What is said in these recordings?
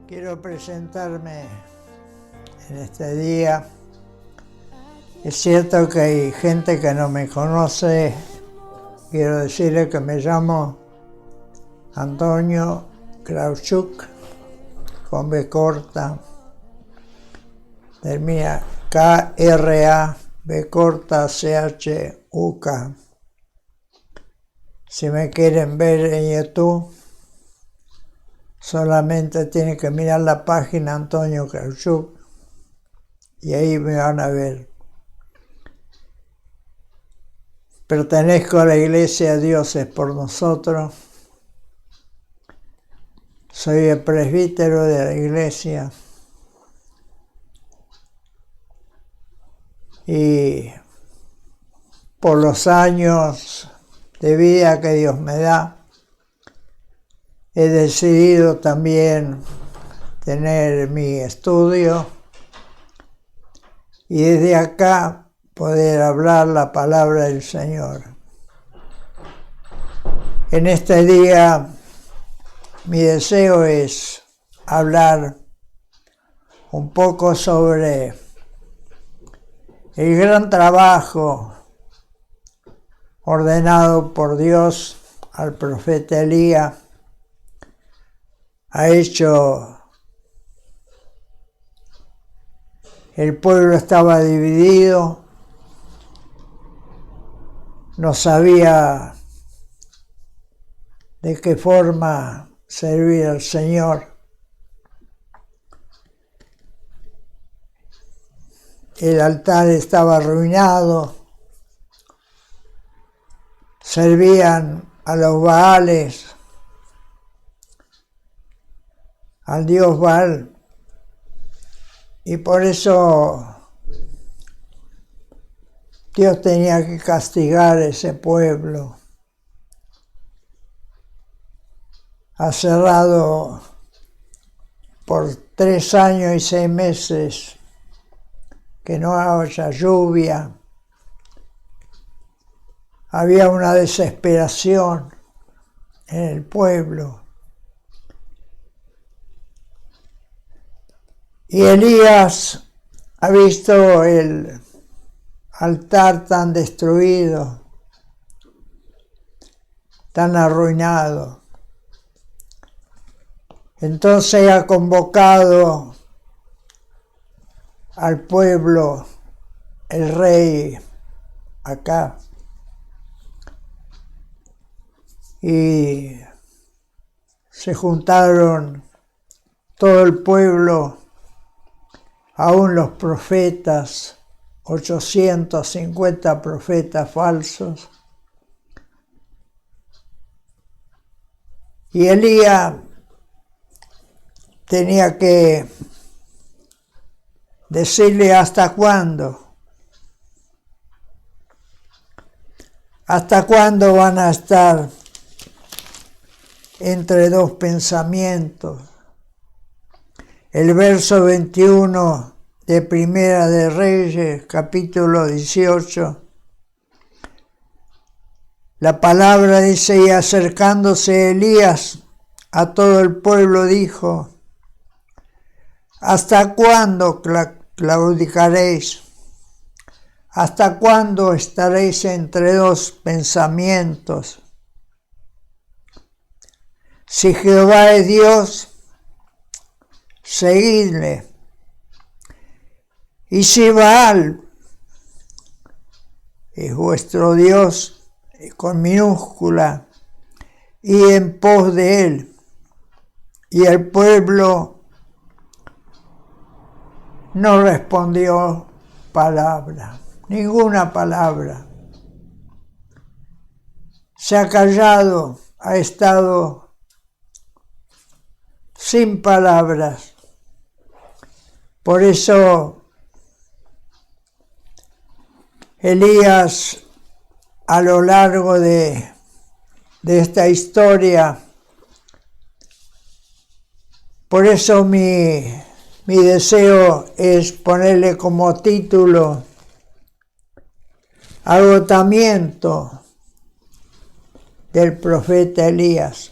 Quiero presentarme en este día. Es cierto que hay gente que no me conoce. Quiero decirle que me llamo Antonio Krawczuk, con B corta. Termina K-R-A, B corta, C-H-U-K. Si me quieren ver en YouTube, solamente tienen que mirar la página Antonio Krawczuk y ahí me van a ver. Pertenezco a la Iglesia Dios es por nosotros. Soy el presbítero de la iglesia y por los años de vida que Dios me da, he decidido también tener mi estudio y desde acá poder hablar la palabra del Señor. En este día mi deseo es hablar un poco sobre el gran trabajo ordenado por Dios al profeta Elías. Ha hecho, el pueblo estaba dividido, no sabía de qué forma servir al Señor. El altar estaba arruinado, servían a los Baales, al dios Baal, y por eso Dios tenía que castigar a ese pueblo. Ha cerrado por 3 años y 6 meses que no haya lluvia. Había una desesperación en el pueblo. Y Elías ha visto el altar tan destruido, tan arruinado. Entonces ha convocado al pueblo, el rey acá, y se juntaron todo el pueblo, aún los profetas, 850 profetas falsos. Y Elías tenía que decirle hasta cuándo. ¿Hasta cuándo van a estar entre dos pensamientos? El verso 21 de Primera de Reyes, capítulo 18. La palabra dice: y acercándose Elías a todo el pueblo dijo: ¿hasta cuándo claudicaréis? ¿Hasta cuándo estaréis entre dos pensamientos? Si Jehová es Dios, seguidle. Y si Baal es vuestro Dios, con minúscula, y en pos de él. Y el pueblo no respondió palabra, ninguna palabra. Se ha callado, ha estado sin palabras. Por eso Elías, a lo largo de esta historia, por eso mi deseo es ponerle como título: agotamiento del profeta Elías.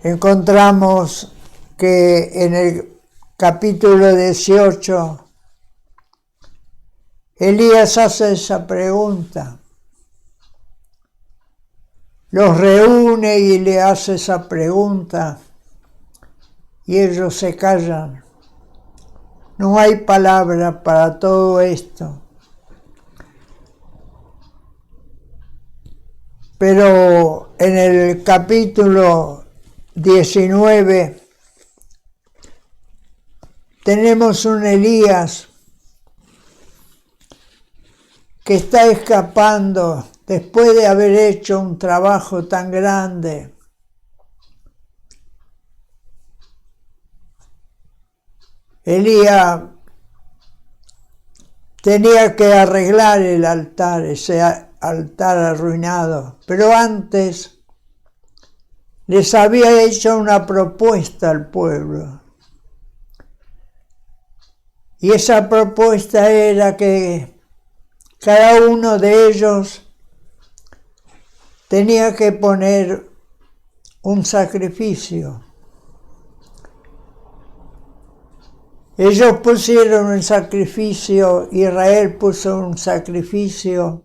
encontramos que en el capítulo 18, Elías hace esa pregunta. Los reúne y le hace esa pregunta y ellos se callan. No hay palabra para todo esto. Pero en el capítulo 19 tenemos un Elías que está escapando después de haber hecho un trabajo tan grande. Elías tenía que arreglar el altar, ese altar arruinado, pero antes les había hecho una propuesta al pueblo. Y esa propuesta era que cada uno de ellos tenía que poner un sacrificio. Ellos pusieron un sacrificio, Israel puso un sacrificio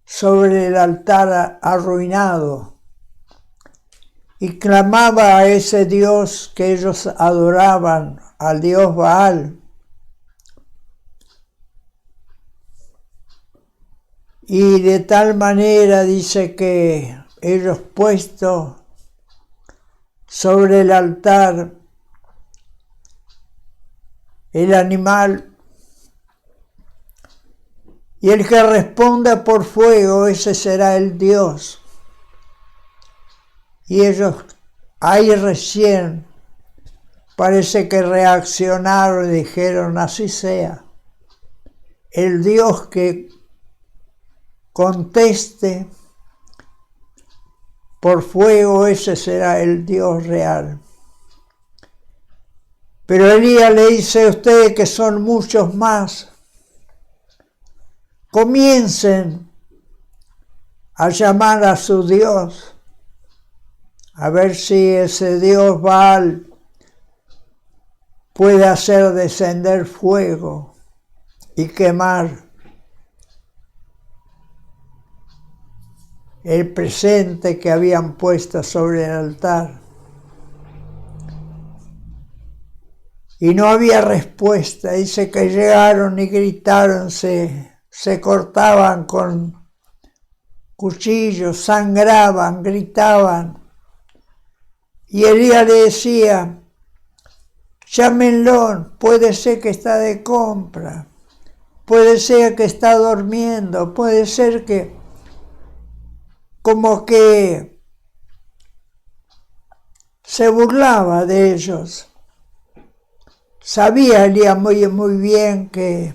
sobre el altar arruinado y clamaba a ese Dios que ellos adoraban, al Dios Baal. Y de tal manera dice que ellos puestos sobre el altar el animal, y el que responda por fuego, ese será el Dios. Y ellos ahí recién parece que reaccionaron y dijeron, así sea. El Dios que conteste por fuego, ese será el Dios real. Pero Elías le dice a ustedes que son muchos más. Comiencen a llamar a su Dios, a ver si ese Dios Baal puede hacer descender fuego y quemar el presente que habían puesto sobre el altar. Y no había respuesta. Dice que llegaron y gritaron, se cortaban con cuchillos, sangraban, gritaban. Y Elías le decía, llámenlo, puede ser que está de compra, puede ser que está durmiendo, puede ser que como que se burlaba de ellos. Sabía Elías muy bien que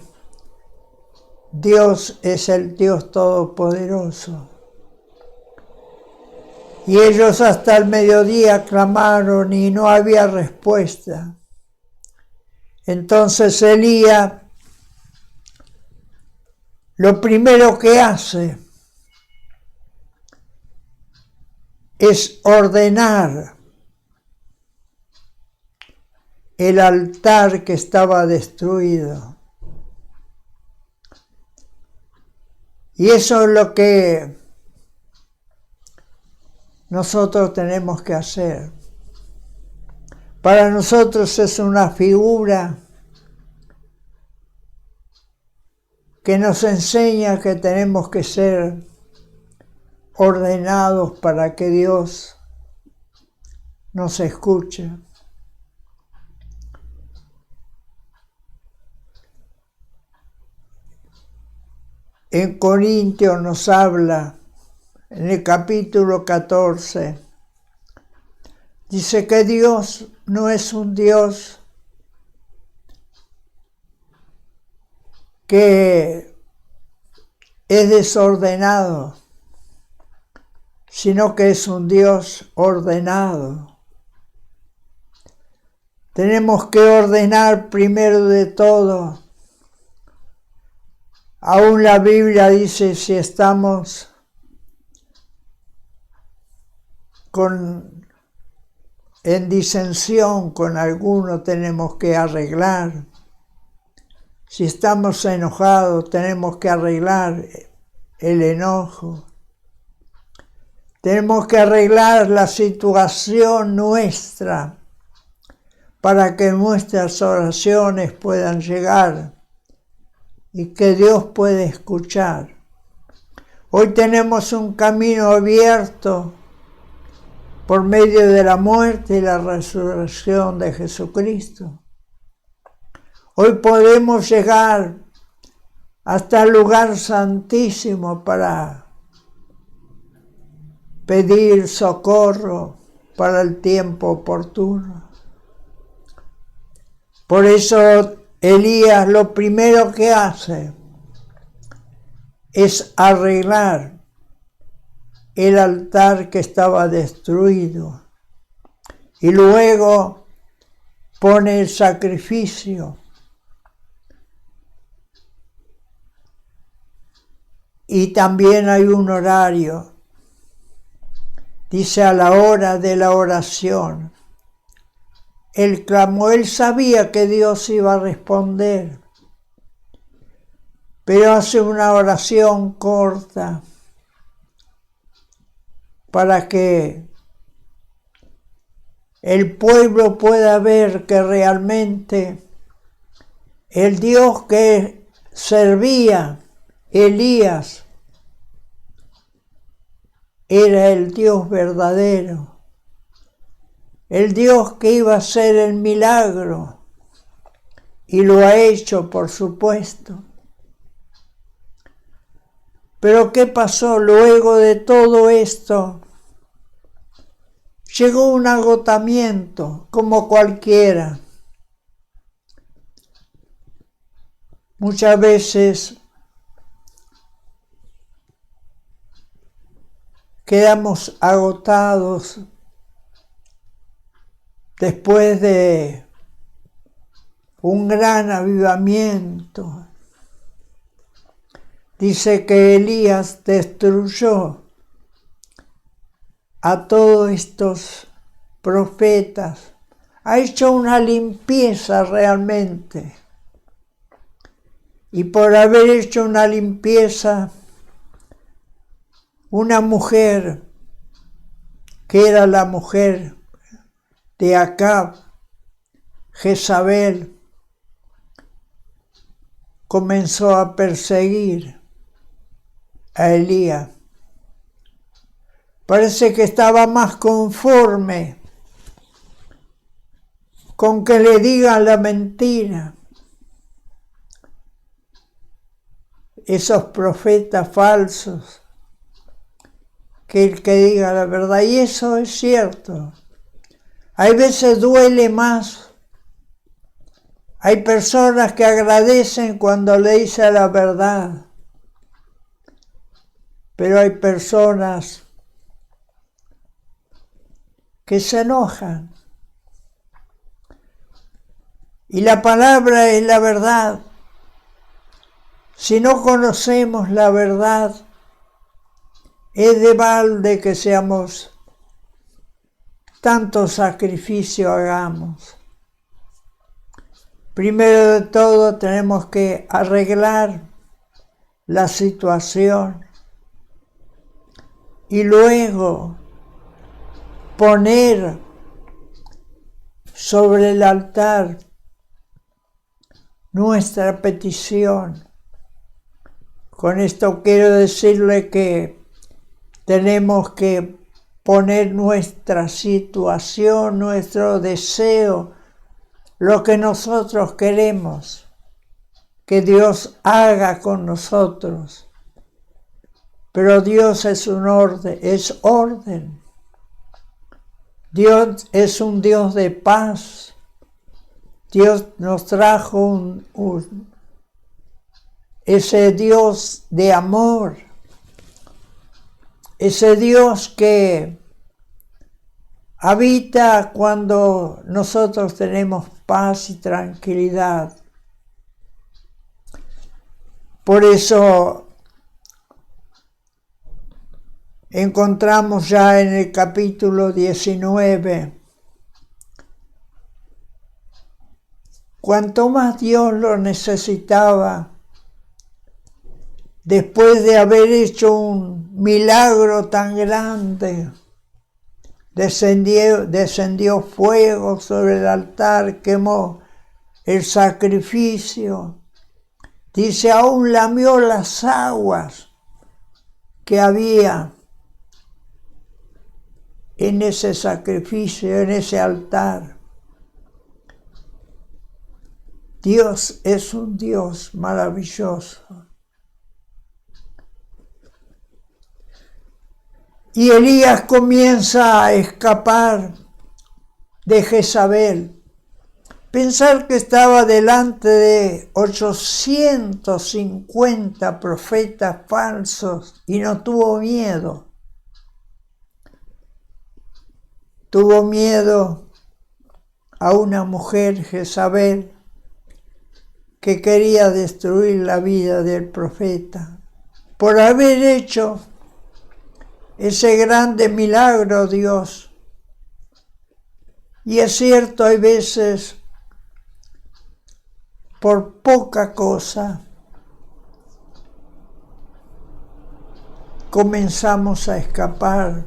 Dios es el Dios Todopoderoso. Y ellos hasta el mediodía clamaron y no había respuesta. Entonces Elías lo primero que hace es ordenar el altar que estaba destruido. Y eso es lo que nosotros tenemos que hacer. Para nosotros es una figura que nos enseña que tenemos que ser ordenados para que Dios nos escuche. En Corintios nos habla, en el capítulo 14, dice que Dios no es un Dios que es desordenado, sino que es un Dios ordenado. Tenemos que ordenar primero de todo. Aún la Biblia dice, si estamos con en disensión con alguno, tenemos que arreglar. Si estamos enojados, tenemos que arreglar el enojo. Tenemos que arreglar la situación nuestra para que nuestras oraciones puedan llegar y que Dios pueda escuchar. Hoy tenemos un camino abierto por medio de la muerte y la resurrección de Jesucristo. Hoy podemos llegar hasta el lugar santísimo para pedir socorro para el tiempo oportuno. Por eso Elías lo primero que hace es arreglar el altar que estaba destruido y luego pone el sacrificio. Y también hay un horario. Dice a la hora de la oración. Él clamó, él sabía que Dios iba a responder, pero hace una oración corta para que el pueblo pueda ver que realmente el Dios que servía Elías era el Dios verdadero, el Dios que iba a hacer el milagro, y lo ha hecho, por supuesto. Pero ¿qué pasó luego de todo esto? Llegó un agotamiento, como cualquiera. Muchas veces quedamos agotados después de un gran avivamiento. Dice que Elías destruyó a todos estos profetas. Ha hecho una limpieza realmente. Y por haber hecho una limpieza, una mujer, que era la mujer de Acab, Jezabel, comenzó a perseguir a Elías. Parece que estaba más conforme con que le digan la mentira. Esos profetas falsos, que el que diga la verdad, y eso es cierto. Hay veces duele más. Hay personas que agradecen cuando le dicen la verdad, pero hay personas que se enojan. Y la palabra es la verdad. Si no conocemos la verdad, es de balde que seamos tanto sacrificio hagamos. Primero de todo tenemos que arreglar la situación y luego poner sobre el altar nuestra petición. Con esto quiero decirle que tenemos que poner nuestra situación, nuestro deseo, lo que nosotros queremos que Dios haga con nosotros. Pero Dios es un orden, es orden. Dios es un Dios de paz. Dios nos trajo ese Dios de amor. Ese Dios que habita cuando nosotros tenemos paz y tranquilidad. Por eso encontramos ya en el capítulo 19 cuanto más Dios lo necesitaba, después de haber hecho un milagro tan grande, descendió fuego sobre el altar, quemó el sacrificio. Dice, aún lamió las aguas que había en ese sacrificio, en ese altar. Dios es un Dios maravilloso. Y Elías comienza a escapar de Jezabel. Pensar que estaba delante de 850 profetas falsos y no tuvo miedo. Tuvo miedo a una mujer, Jezabel, que quería destruir la vida del profeta por haber hecho ese grande milagro, Dios. Y es cierto, hay veces, por poca cosa, comenzamos a escapar.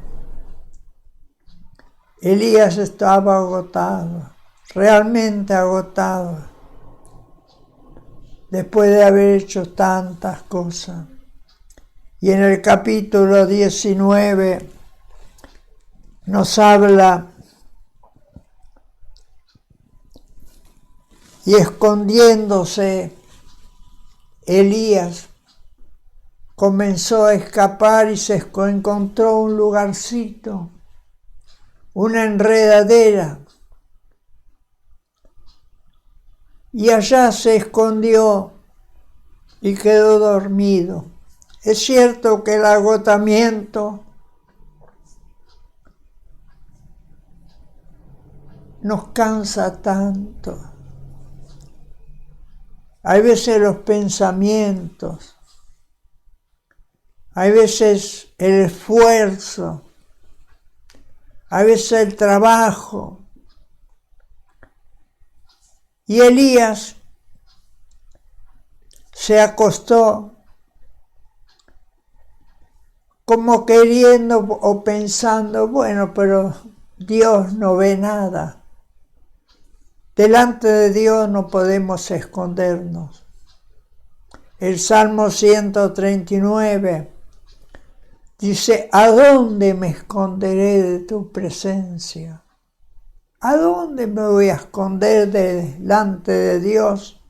Elías estaba agotado, realmente agotado, después de haber hecho tantas cosas. Y en el capítulo 19 nos habla, y escondiéndose Elías comenzó a escapar y se encontró un lugarcito, una enredadera, y allá se escondió y quedó dormido. Es cierto que el agotamiento nos cansa tanto. Hay veces los pensamientos, hay veces el esfuerzo, hay veces el trabajo. Y Elías se acostó como queriendo o pensando, bueno, pero Dios no ve nada. Delante de Dios no podemos escondernos. El Salmo 139 dice, ¿a dónde me esconderé de tu presencia? ¿A dónde me voy a esconder delante de Dios?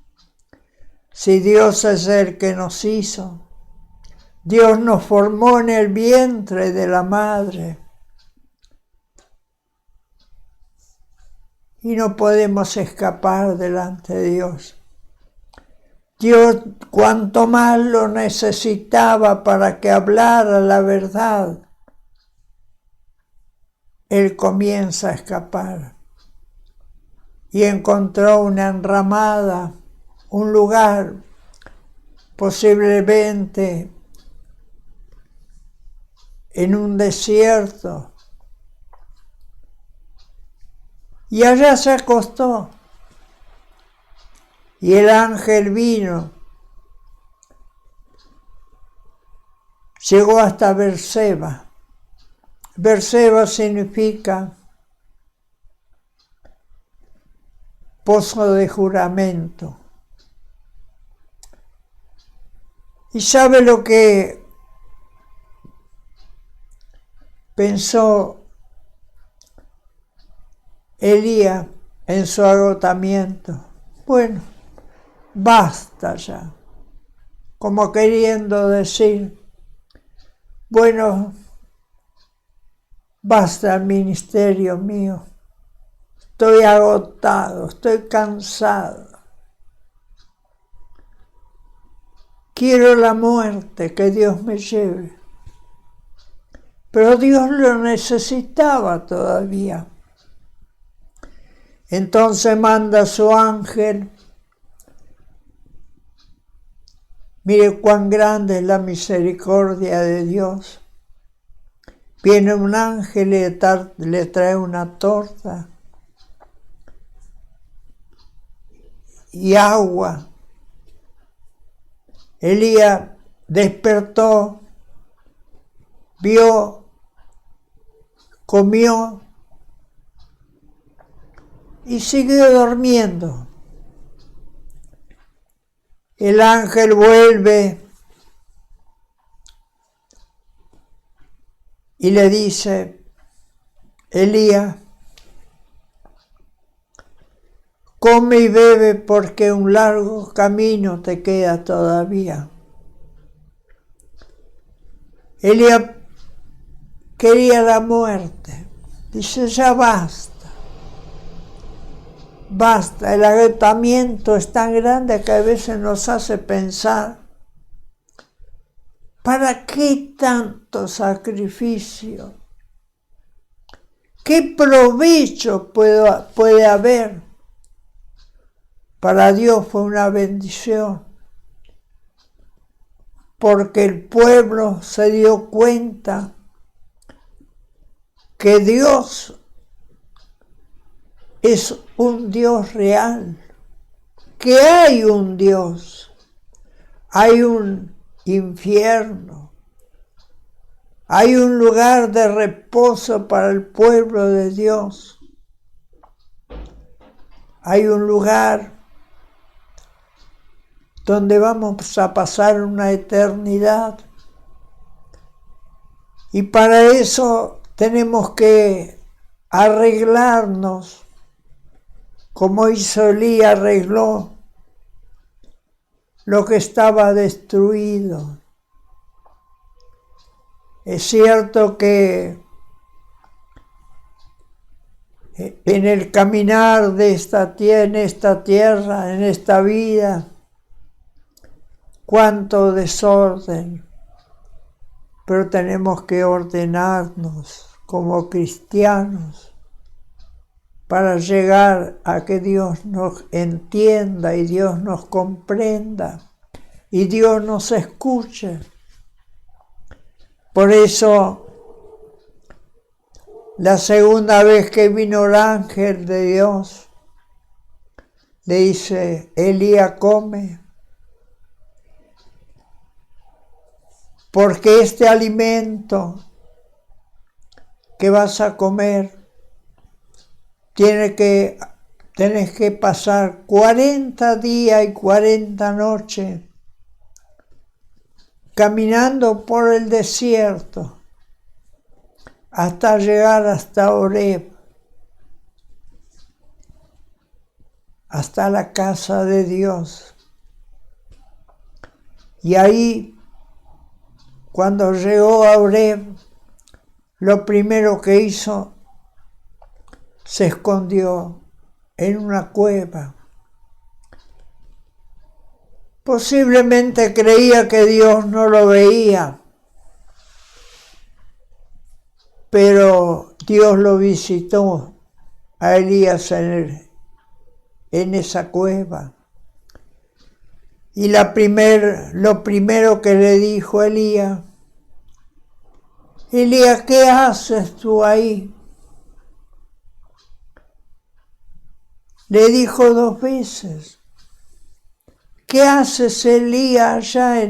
Si Dios es el que nos hizo. Dios nos formó en el vientre de la madre. Y no podemos escapar delante de Dios. Dios cuanto más lo necesitaba para que hablara la verdad, Él comienza a escapar. Y encontró una enramada, un lugar, posiblemente en un desierto. Y allá se acostó. Y el ángel vino. Llegó hasta Berseba. Berseba significa pozo de juramento. ¿Y sabe lo que pensó Elías en su agotamiento? Bueno, basta ya, como queriendo decir, bueno, basta el ministerio mío, estoy agotado, estoy cansado, quiero la muerte, que Dios me lleve. Pero Dios lo necesitaba todavía. Entonces manda a su ángel. Mire cuán grande es la misericordia de Dios. Viene un ángel y le trae una torta. y agua. Elías despertó, vio, comió y siguió durmiendo. El ángel vuelve y le dice: Elías, come y bebe porque un largo camino te queda todavía. Elías quería la muerte. Dice: ya basta. Basta. El agotamiento es tan grande que a veces nos hace pensar: ¿para qué tanto sacrificio? ¿Qué provecho puede haber? Para Dios fue una bendición, porque el pueblo se dio cuenta que Dios es un Dios real, que hay un Dios, hay un infierno, hay un lugar de reposo para el pueblo de Dios, hay un lugar donde vamos a pasar una eternidad. Y para eso tenemos que arreglarnos, como hizo Elías, arregló lo que estaba destruido. Es cierto que en el caminar de en esta tierra, en esta vida, cuánto desorden, pero tenemos que ordenarnos como cristianos para llegar a que Dios nos entienda y Dios nos comprenda y Dios nos escuche. Por eso, la segunda vez que vino el ángel de Dios, le dice: Elías, come, porque este alimento que vas a comer tienes que pasar 40 días y 40 noches caminando por el desierto hasta llegar hasta Horeb, hasta la casa de Dios. Y ahí, cuando llegó a Horeb, lo primero que hizo, se escondió en una cueva. Posiblemente creía que Dios no lo veía, pero Dios lo visitó a Elías en esa cueva. Y lo primero que le dijo Elías: Elías, ¿qué haces tú ahí? Le dijo 2 veces: ¿qué haces, Elías, allá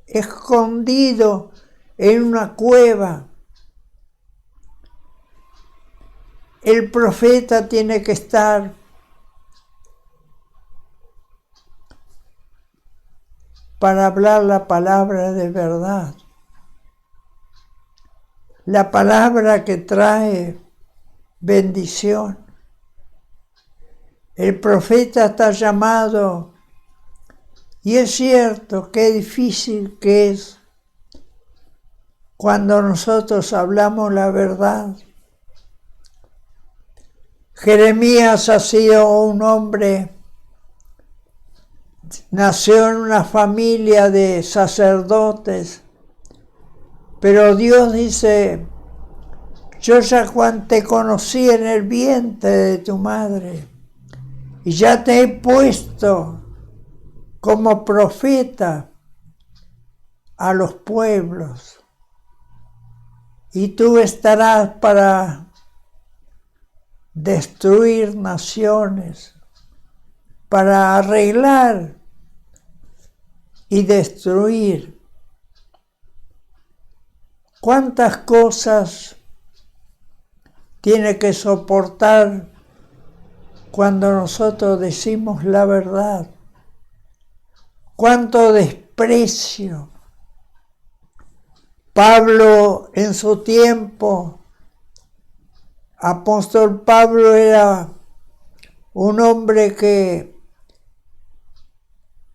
escondido en una cueva? El profeta tiene que estar para hablar la palabra de verdad, la palabra que trae bendición. El profeta está llamado, y es cierto que difícil que es cuando nosotros hablamos la verdad. Jeremías ha sido un hombre, nació en una familia de sacerdotes, pero Dios dice: yo ya cuando te conocí en el vientre de tu madre, y ya te he puesto como profeta a los pueblos, y tú estarás para destruir naciones, para arreglar y destruir. ¿Cuántas cosas tiene que soportar cuando nosotros decimos la verdad? ¿Cuánto desprecio? Pablo en su tiempo, apóstol Pablo era un hombre que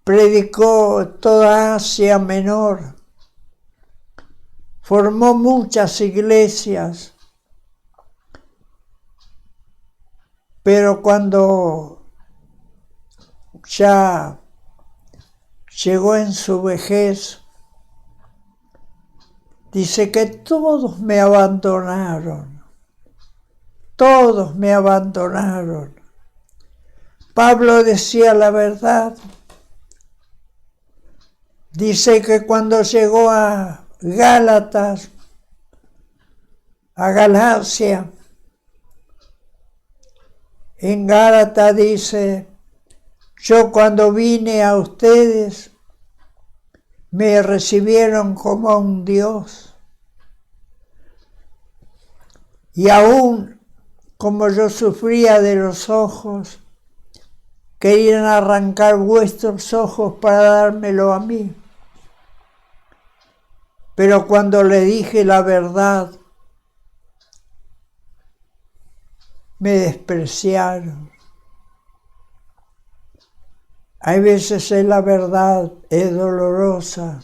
predicó toda Asia Menor, formó muchas iglesias, pero cuando ya llegó en su vejez, dice que todos me abandonaron, todos me abandonaron. Pablo decía la verdad. Dice que cuando llegó a Gálatas, a Galacia, en Gálatas dice, yo cuando vine a ustedes me recibieron como a un Dios. Y aún como yo sufría de los ojos, querían arrancar vuestros ojos para dármelo a mí. Pero cuando le dije la verdad, me despreciaron. Hay veces la verdad es dolorosa.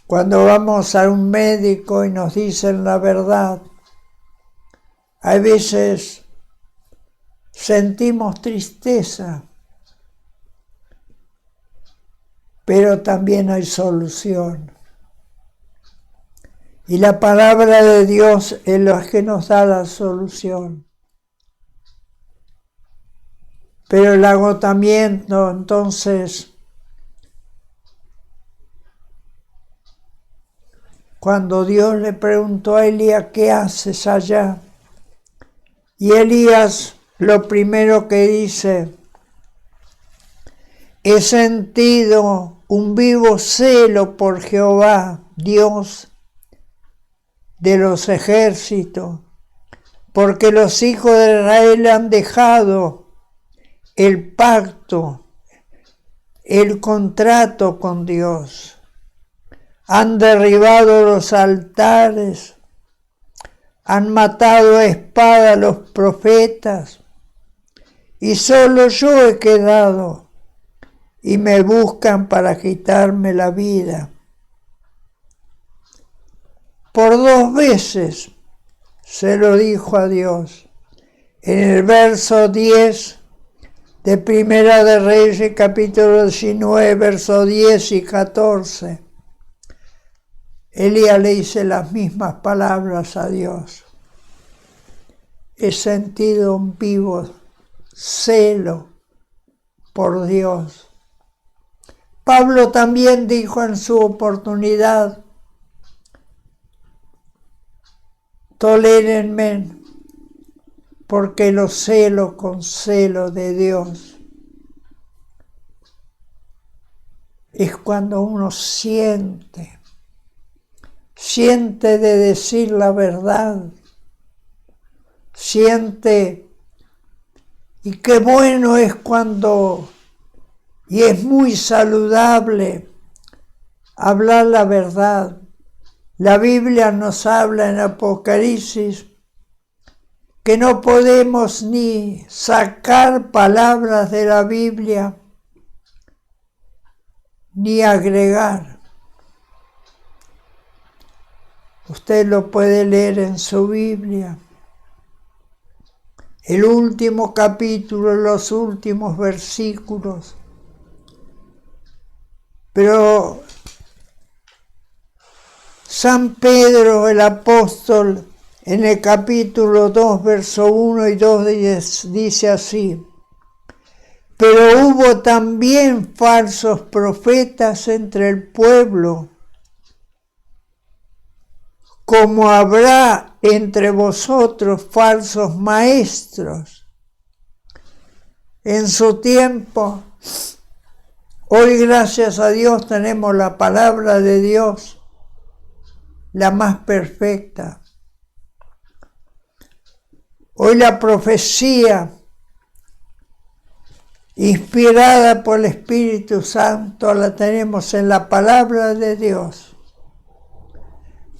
Cuando vamos a un médico y nos dicen la verdad, hay veces sentimos tristeza, pero también hay solución. Y la palabra de Dios es la que nos da la solución. Pero el agotamiento, entonces, cuando Dios le preguntó a Elías, ¿qué haces allá? Y Elías lo primero que dice, he sentido un vivo celo por Jehová, Dios de los ejércitos, porque los hijos de Israel han dejado el pacto, el contrato con Dios. Han derribado los altares, han matado a espada a los profetas, y solo yo he quedado, y me buscan para quitarme la vida. Por 2 veces se lo dijo a Dios. En el verso 10 de Primera de Reyes, capítulo 19, versos 10 y 14. Elías le dice las mismas palabras a Dios. He sentido un vivo celo por Dios. Pablo también dijo en su oportunidad, tolérenme, porque lo celo con celo de Dios. Es cuando uno siente de decir la verdad, siente, y qué bueno es cuando, y es muy saludable hablar la verdad. La Biblia nos habla en Apocalipsis que no podemos ni sacar palabras de la Biblia, ni agregar. Usted lo puede leer en su Biblia. El último capítulo, los últimos versículos. Pero San Pedro, el apóstol, en el capítulo 2, verso 1 y 2 dice así, pero hubo también falsos profetas entre el pueblo, como habrá entre vosotros falsos maestros. en su tiempo. Hoy, gracias a Dios, tenemos la palabra de Dios, la más perfecta. Hoy la profecía, inspirada por el Espíritu Santo, la tenemos en la palabra de Dios.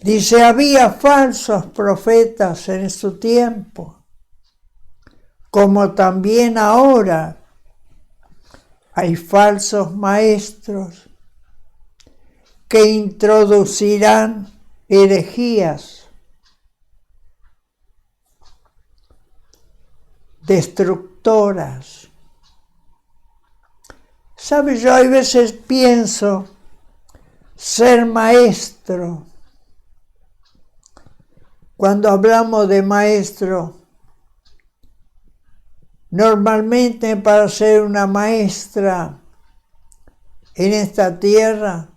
Dice, había falsos profetas en su tiempo, como también ahora hay falsos maestros que introducirán herejías destructoras. ¿Sabes? Yo a veces pienso ser maestro. Cuando hablamos de maestro, normalmente para ser una maestra en esta tierra,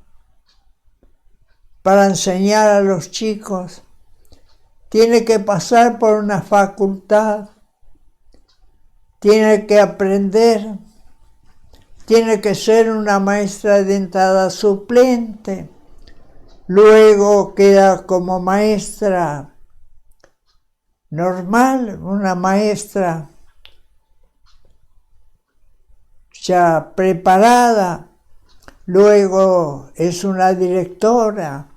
para enseñar a los chicos, tiene que pasar por una facultad, tiene que aprender, tiene que ser una maestra de entrada suplente, luego queda como maestra normal, una maestra ya preparada, luego es una directora,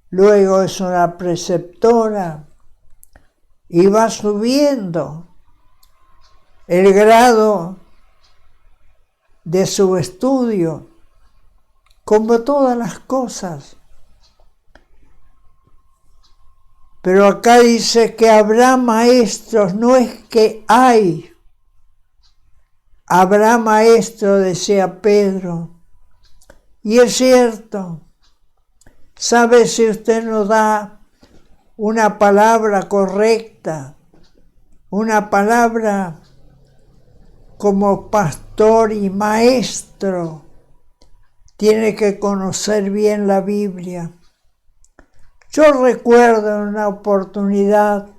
luego es una preceptora y va subiendo el grado de su estudio, como todas las cosas. Pero acá dice que habrá maestros, no es que hay. Habrá maestro, decía Pedro. Y es cierto. ¿Sabe si usted nos da una palabra correcta? Una palabra como pastor y maestro. Tiene que conocer bien la Biblia. Yo recuerdo en una oportunidad,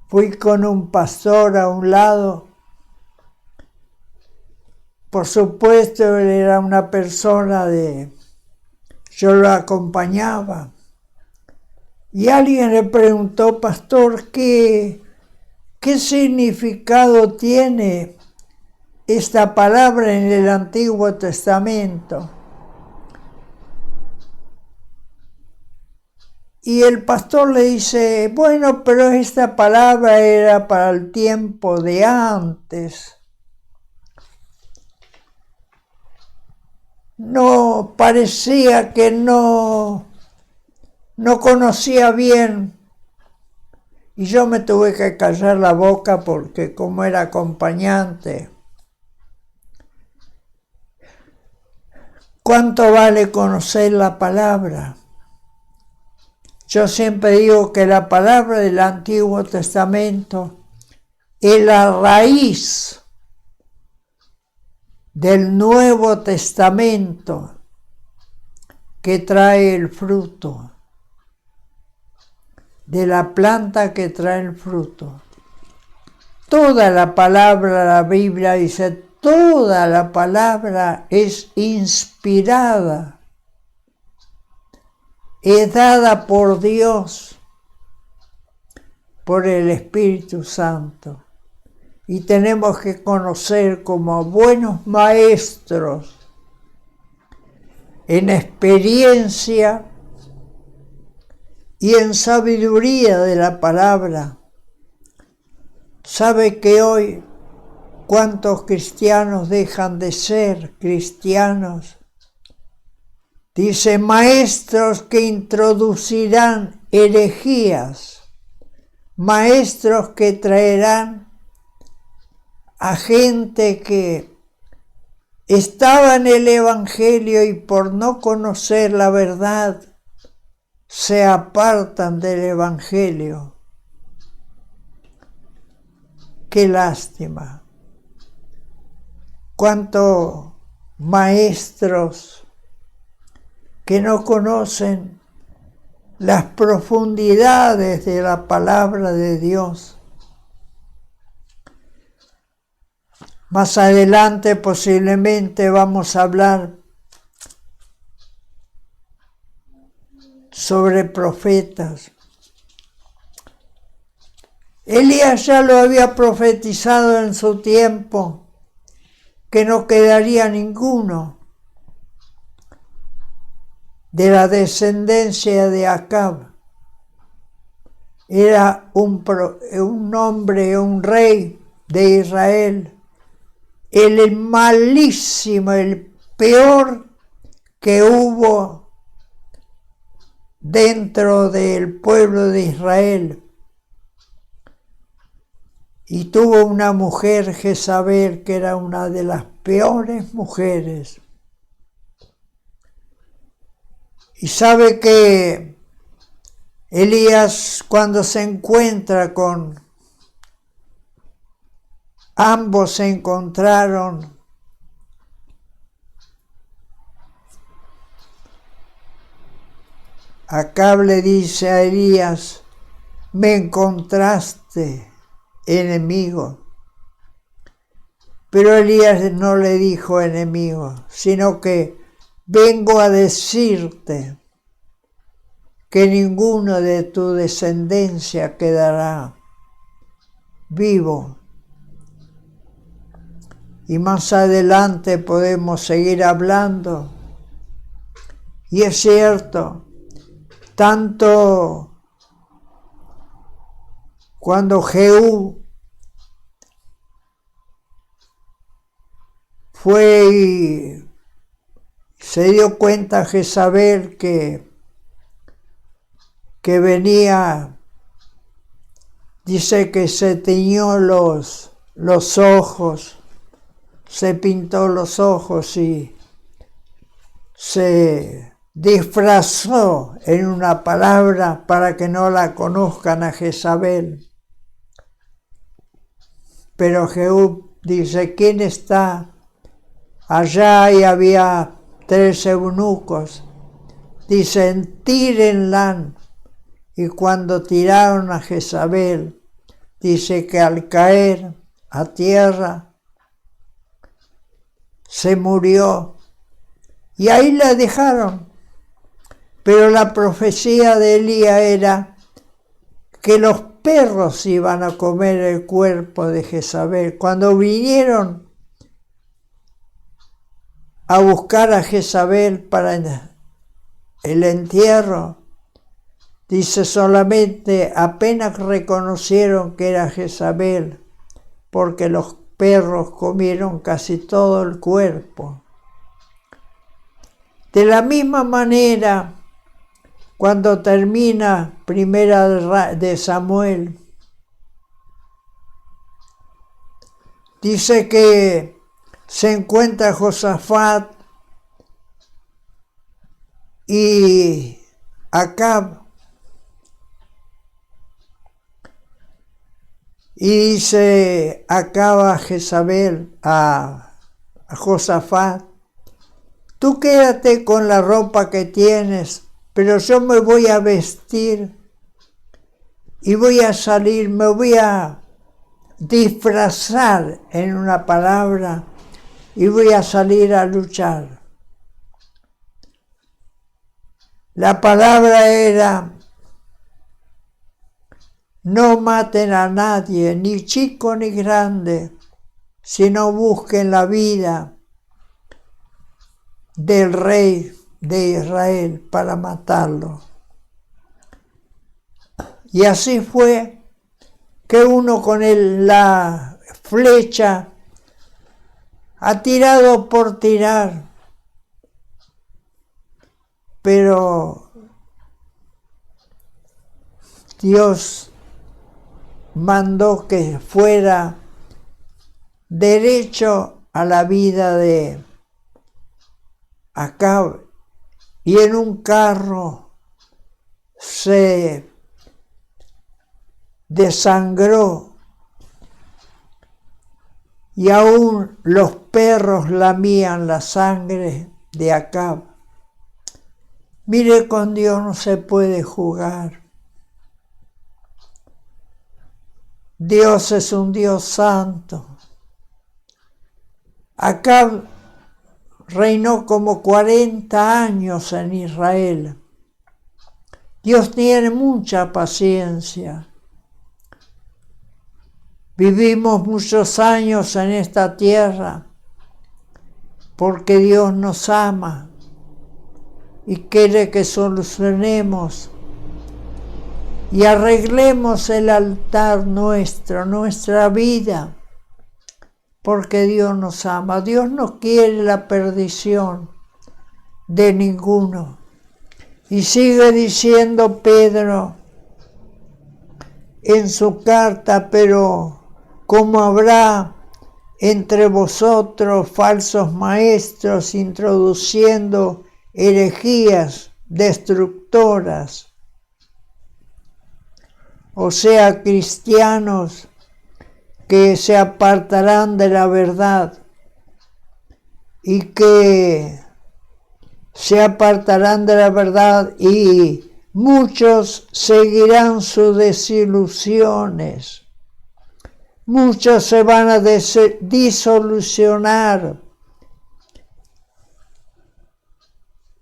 fui con un pastor a un lado. Por supuesto, él era una persona yo lo acompañaba. Y alguien le preguntó, pastor, ¿qué significado tiene esta palabra en el Antiguo Testamento? Y el pastor le dice, bueno, pero esta palabra era para el tiempo de antes. No, parecía que no conocía bien. Y yo me tuve que callar la boca porque como era acompañante. ¿Cuánto vale conocer la palabra? Yo siempre digo que la palabra del Antiguo Testamento es la raíz del Nuevo Testamento que trae el fruto, de la planta que trae el fruto. Toda la palabra, la Biblia dice, toda la palabra es inspirada, es dada por Dios, por el Espíritu Santo. Y tenemos que conocer como buenos maestros en experiencia y en sabiduría de la palabra. ¿Sabe que hoy cuántos cristianos dejan de ser cristianos? Dice, maestros que introducirán herejías, maestros que traerán a gente que estaba en el Evangelio y por no conocer la verdad se apartan del Evangelio. Qué lástima. Cuántos maestros que no conocen las profundidades de la palabra de Dios. Más adelante posiblemente vamos a hablar sobre profetas. Elías ya lo había profetizado en su tiempo, que no quedaría ninguno de la descendencia de Acab. Era un hombre, un rey de Israel, el malísimo, el peor que hubo dentro del pueblo de Israel. Y tuvo una mujer, Jezabel, que era una de las peores mujeres. Y sabe que Elías, cuando se encuentra con ambos, se encontraron. Acab le dice a Elías: me encontraste enemigo. Pero Elías no le dijo enemigo, sino que vengo a decirte que ninguno de tu descendencia quedará vivo. Y más adelante podemos seguir hablando. Y es cierto, tanto cuando Jehú fue y se dio cuenta Jezabel que venía, dice que se tiñó los ojos, se pintó los ojos y se disfrazó en una palabra para que no la conozcan a Jezabel. Pero Jehú dice: ¿quién está allá? Y había 3 eunucos. Dicen: tírenla. Y cuando tiraron a Jezabel, dice que al caer a tierra se murió. Y ahí la dejaron. Pero la profecía de Elías era que los perros iban a comer el cuerpo de Jezabel. Cuando vinieron a buscar a Jezabel para el entierro, dice solamente apenas reconocieron que era Jezabel, porque los perros comieron casi todo el cuerpo. De la misma manera, cuando termina Primera de Samuel, dice que se encuentra Josafat y Acab, y dice Acab a Jezabel, a Josafat: tú quédate con la ropa que tienes, pero yo me voy a vestir y voy a salir, me voy a disfrazar, en una palabra, y voy a salir a luchar. La palabra era: no maten a nadie, ni chico ni grande, sino busquen la vida del rey de Israel para matarlo. Y así fue que uno con la flecha ha tirado por tirar, pero Dios mandó que fuera derecho a la vida de Acab, y en un carro se desangró y aún los perros lamían la sangre de Acab. Mire, con Dios no se puede jugar. Dios es un Dios santo. Acab reinó como 40 años en Israel. Dios tiene mucha paciencia. Vivimos muchos años en esta tierra porque Dios nos ama y quiere que solucionemos y arreglemos el altar nuestro, nuestra vida, porque Dios nos ama. Dios no quiere la perdición de ninguno. Y sigue diciendo Pedro en su carta, pero como habrá entre vosotros falsos maestros introduciendo herejías destructoras, o sea, cristianos que se apartarán de la verdad y que se apartarán de la verdad y muchos seguirán sus desilusiones. Muchos se van a disolucionar,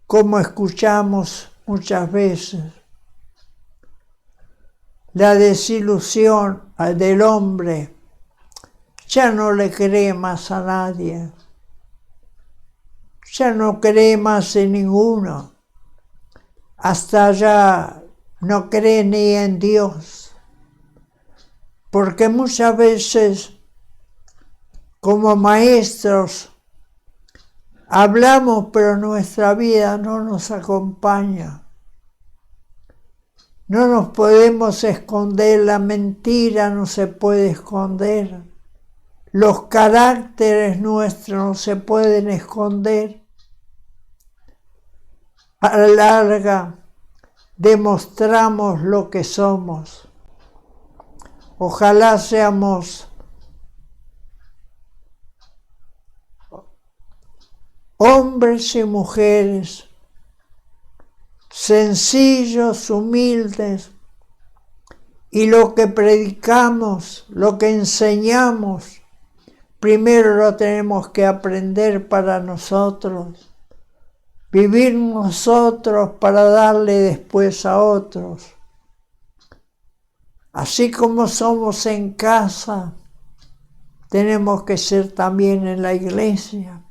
como escuchamos muchas veces. La desilusión del hombre ya no le cree más a nadie, ya no cree más en ninguno, hasta ya no cree ni en Dios, porque muchas veces como maestros hablamos, pero nuestra vida no nos acompaña. No nos podemos esconder, la mentira no se puede esconder. Los caracteres nuestros no se pueden esconder. A la larga demostramos lo que somos. Ojalá seamos hombres y mujeres sencillos, humildes, y lo que predicamos, lo que enseñamos, primero lo tenemos que aprender para nosotros, vivir nosotros para darle después a otros. Así como somos en casa, tenemos que ser también en la iglesia,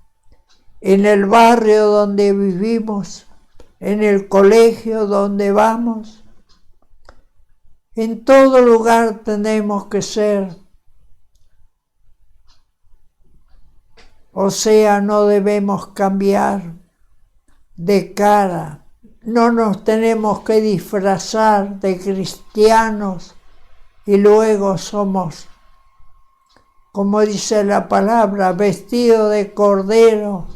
en el barrio donde vivimos, en el colegio donde vamos. En todo lugar tenemos que ser. O sea, no debemos cambiar de cara. No nos tenemos que disfrazar de cristianos y luego somos, como dice la palabra, vestidos de cordero,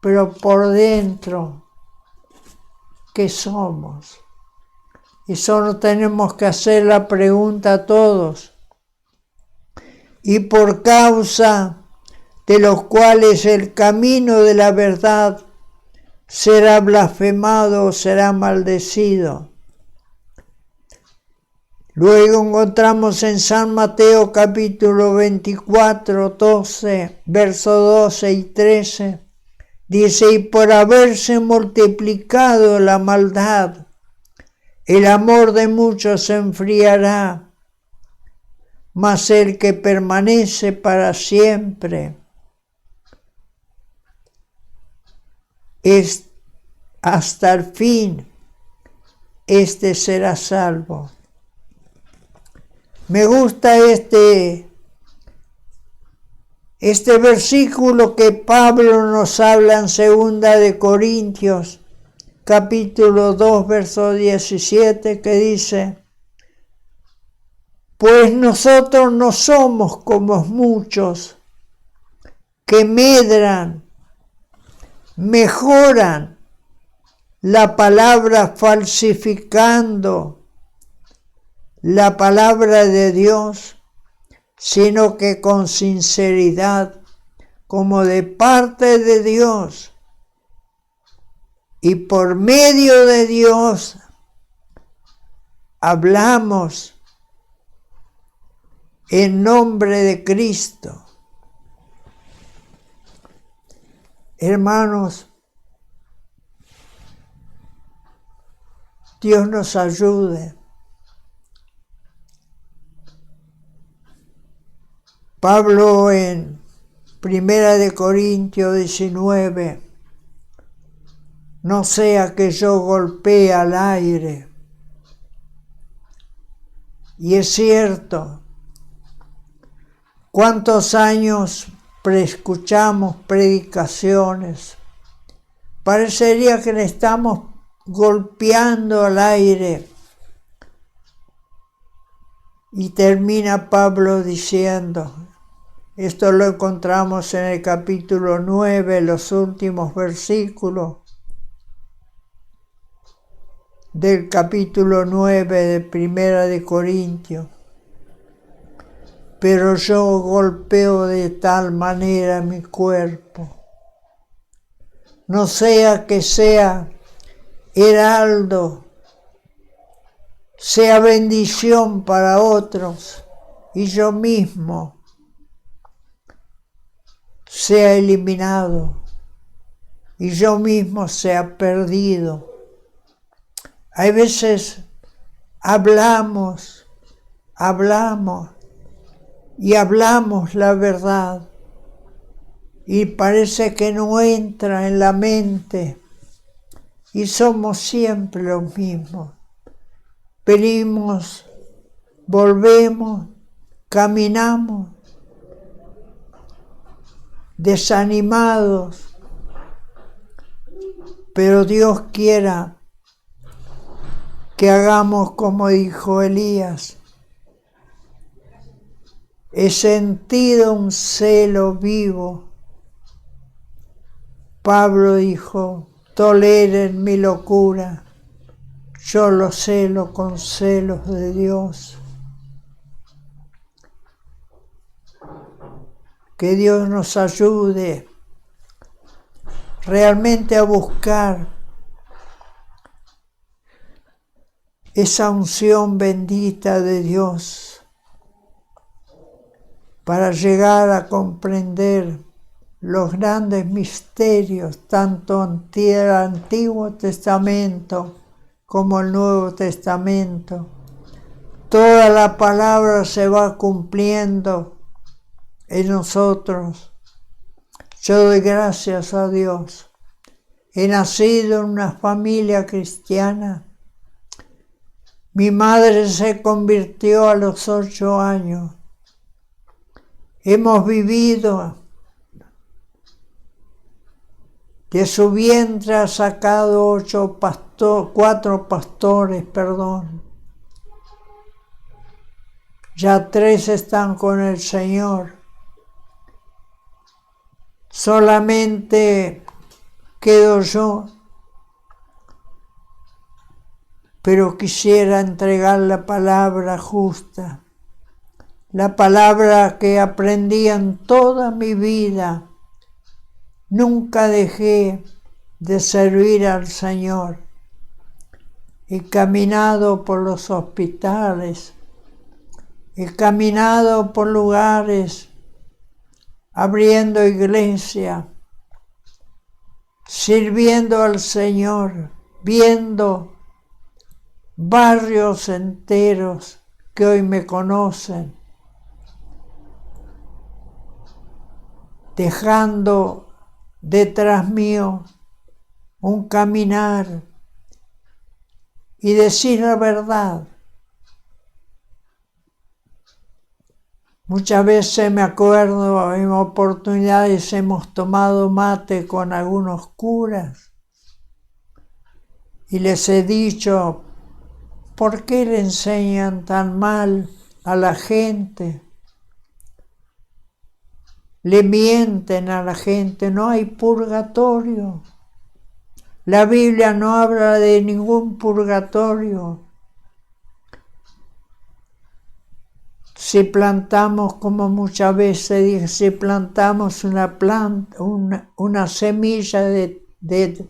pero por dentro, ¿qué somos? Y solo tenemos que hacer la pregunta a todos. Y por causa de los cuales el camino de la verdad será blasfemado o será maldecido. Luego encontramos en San Mateo capítulo 24, 12, versos 12 y 13, dice, y por haberse multiplicado la maldad, el amor de muchos se enfriará, mas el que permanece para siempre es hasta el fin, este será salvo. Me gusta este versículo que Pablo nos habla en 2 de Corintios, capítulo 2, verso 17, que dice, pues nosotros no somos como muchos que medran, mejoran la palabra falsificando la palabra de Dios, sino que con sinceridad, como de parte de Dios y por medio de Dios, hablamos en nombre de Cristo. Hermanos, Dios nos ayude. Pablo en 1 Corintios 19, no sea que yo golpee al aire. Y es cierto, ¿cuántos años escuchamos predicaciones? Parecería que le estamos golpeando al aire. Y termina Pablo diciendo, esto lo encontramos en el capítulo 9, los últimos versículos del capítulo 9 de 1 Corintios. Pero yo golpeo de tal manera mi cuerpo, no sea que sea heraldo, sea bendición para otros, y yo mismo sea eliminado, y yo mismo sea perdido. Hay veces hablamos y hablamos la verdad y parece que no entra en la mente y somos siempre los mismos. Venimos, volvemos, caminamos desanimados, pero Dios quiera que hagamos como dijo Elías. He sentido un celo vivo. Pablo dijo, toleren mi locura, yo lo celo con celos de Dios. Que Dios nos ayude realmente a buscar esa unción bendita de Dios para llegar a comprender los grandes misterios, tanto del Antiguo Testamento como el Nuevo Testamento. Toda la palabra se va cumpliendo en nosotros. Yo doy gracias a Dios. He nacido en una familia cristiana. Mi madre se convirtió a los 8 años. Hemos vivido, de su vientre ha sacado 4 pastores, Ya 3 están con el Señor. Solamente quedo yo, pero quisiera entregar la palabra justa, la palabra que aprendí en toda mi vida. Nunca dejé de servir al Señor. He caminado por los hospitales, he caminado por lugares, abriendo iglesia, sirviendo al Señor, viendo barrios enteros que hoy me conocen, dejando detrás mío un caminar y decir la verdad. Muchas veces me acuerdo, en oportunidades hemos tomado mate con algunos curas y les he dicho, ¿por qué le enseñan tan mal a la gente? Le mienten a la gente, no hay purgatorio. La Biblia no habla de ningún purgatorio. Si plantamos, como muchas veces dije, si plantamos una semilla de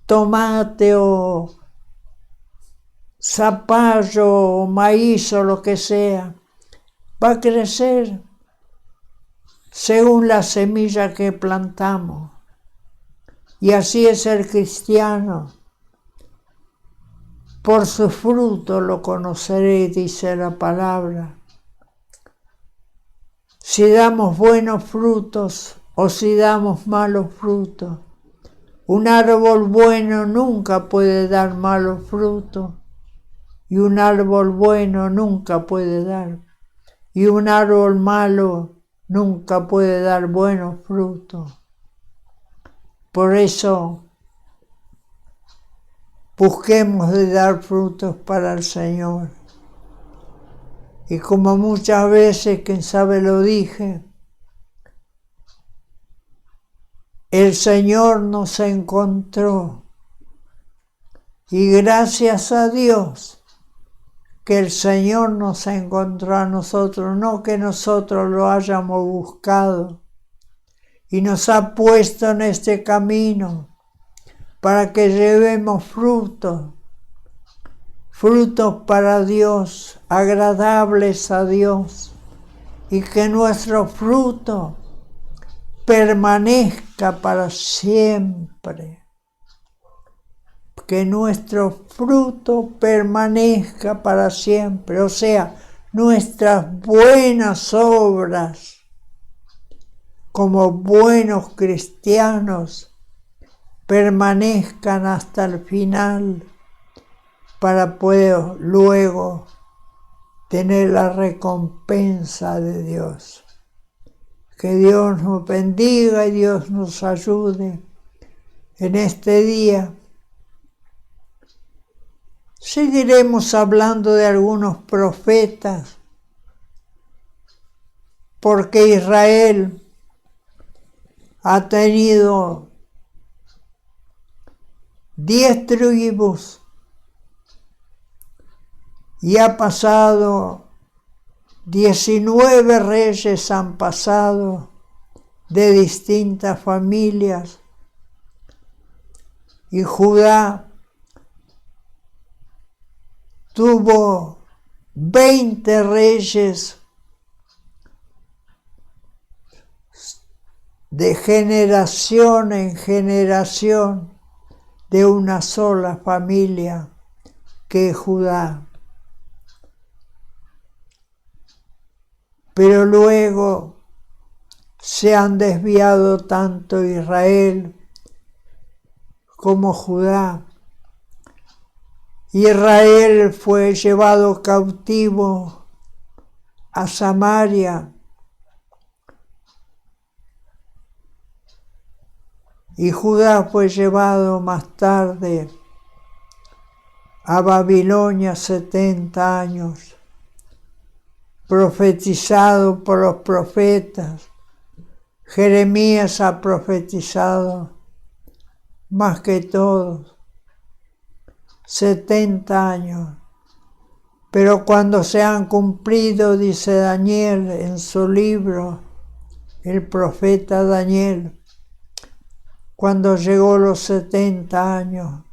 tomate o zapallo o maíz o lo que sea, va a crecer según la semilla que plantamos. Y así es el cristiano. Por su fruto lo conoceré, dice la palabra. Si damos buenos frutos o si damos malos frutos. Un árbol bueno nunca puede dar malos frutos. Y un árbol bueno nunca puede dar. Y un árbol malo nunca puede dar buenos frutos. Por eso, busquemos de dar frutos para el Señor. Y como muchas veces, quién sabe lo dije, el Señor nos encontró. Y gracias a Dios que el Señor nos encontró a nosotros, no que nosotros lo hayamos buscado. Y nos ha puesto en este camino para que llevemos frutos para Dios, agradables a Dios, y que nuestro fruto permanezca para siempre. Que nuestro fruto permanezca para siempre, o sea, nuestras buenas obras como buenos cristianos permanezcan hasta el final para poder luego tener la recompensa de Dios. Que Dios nos bendiga y Dios nos ayude en este día. Seguiremos hablando de algunos profetas, porque Israel ha tenido 10 tribus y ha pasado 19 reyes han pasado de distintas familias, y Judá tuvo 20 reyes de generación en generación de una sola familia que es Judá. Pero luego se han desviado tanto Israel como Judá. Israel fue llevado cautivo a Samaria y Judá fue llevado más tarde a Babilonia 70 años. Profetizado por los profetas. Jeremías ha profetizado más que todos, 70 años. Pero cuando se han cumplido, dice Daniel en su libro, el profeta Daniel, cuando llegó los 70 años,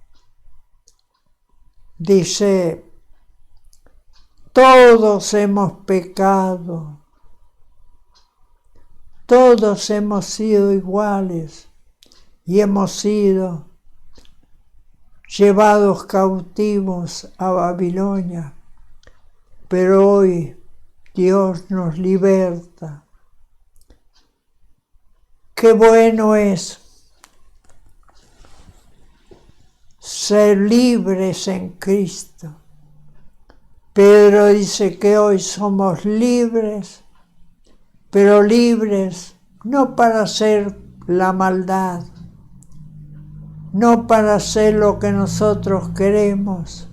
dice: todos hemos pecado, todos hemos sido iguales y hemos sido llevados cautivos a Babilonia, pero hoy Dios nos liberta. Qué bueno es ser libres en Cristo. Pedro dice que hoy somos libres, pero libres no para hacer la maldad, no para hacer lo que nosotros queremos.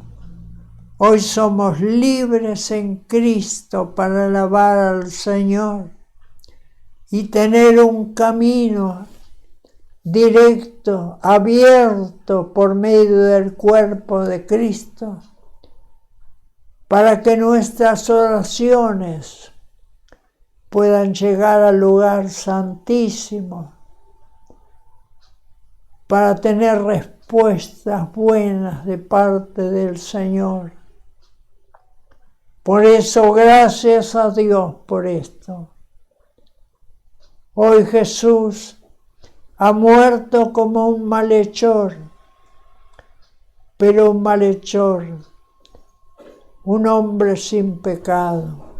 Hoy somos libres en Cristo para alabar al Señor y tener un camino directo, abierto por medio del cuerpo de Cristo, para que nuestras oraciones puedan llegar al lugar santísimo, para tener respuestas buenas de parte del Señor. Por eso, gracias a Dios por esto. Hoy Jesús ha muerto como un malhechor, pero un malhechor, un hombre sin pecado.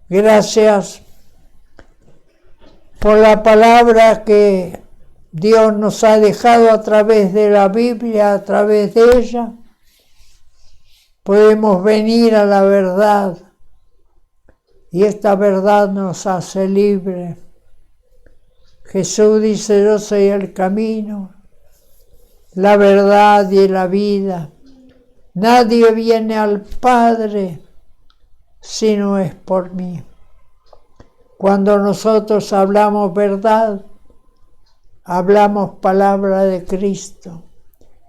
Gracias por la palabra que Dios nos ha dejado a través de la Biblia, a través de ella. Podemos venir a la verdad y esta verdad nos hace libres. Jesús dice: yo soy el camino, la verdad y la vida. Nadie viene al Padre si no es por mí. Cuando nosotros hablamos verdad, hablamos palabra de Cristo.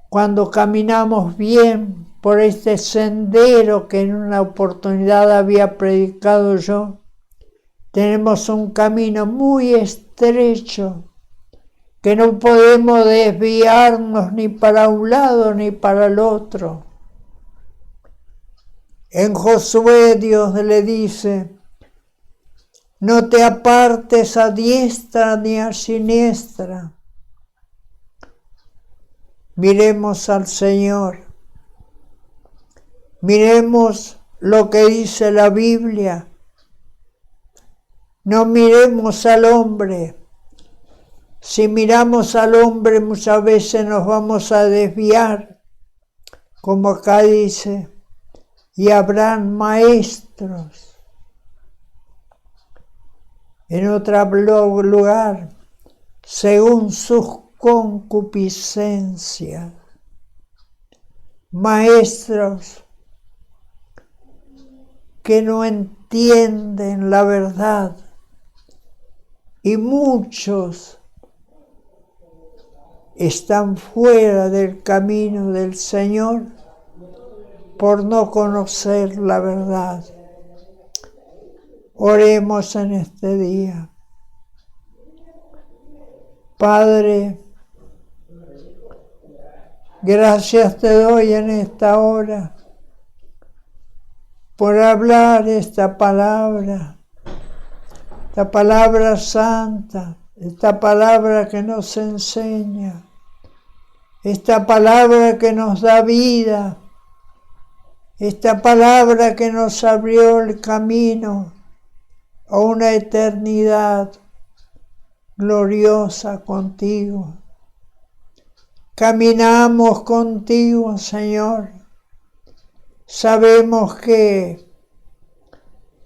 Cuando caminamos bien por este sendero que en una oportunidad había predicado yo, tenemos un camino muy estrecho que no podemos desviarnos ni para un lado ni para el otro. En Josué Dios le dice: no te apartes a diestra ni a siniestra. Miremos al Señor. Miremos lo que dice la Biblia. No miremos al hombre. Si miramos al hombre, muchas veces nos vamos a desviar, como acá dice, y habrán maestros. En otro lugar, según sus concupiscencias, maestros que no entienden la verdad, y muchos están fuera del camino del Señor por no conocer la verdad. Oremos en este día. Padre, gracias te doy en esta hora por hablar esta palabra santa, esta palabra que nos enseña, esta palabra que nos da vida, esta palabra que nos abrió el camino a una eternidad gloriosa contigo. Caminamos contigo, Señor. Sabemos que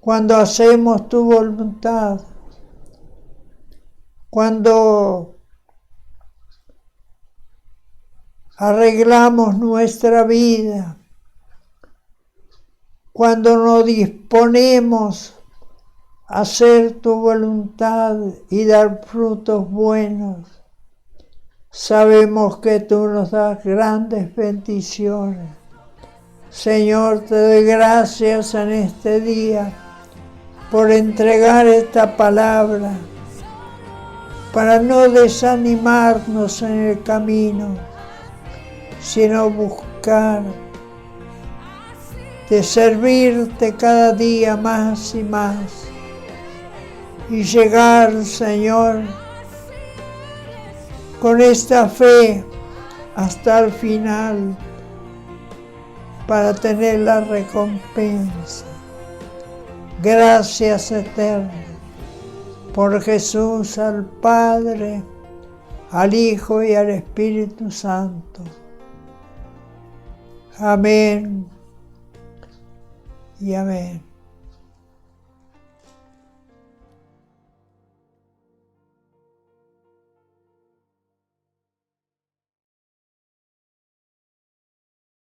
cuando hacemos tu voluntad, cuando arreglamos nuestra vida, cuando nos disponemos a hacer tu voluntad y dar frutos buenos, sabemos que tú nos das grandes bendiciones. Señor, te doy gracias en este día por entregar esta palabra, para no desanimarnos en el camino, sino buscar de servirte cada día más y más, y llegar, Señor, con esta fe hasta el final, para tener la recompensa. Gracias eternas por Jesús, al Padre, al Hijo y al Espíritu Santo. Amén y amén.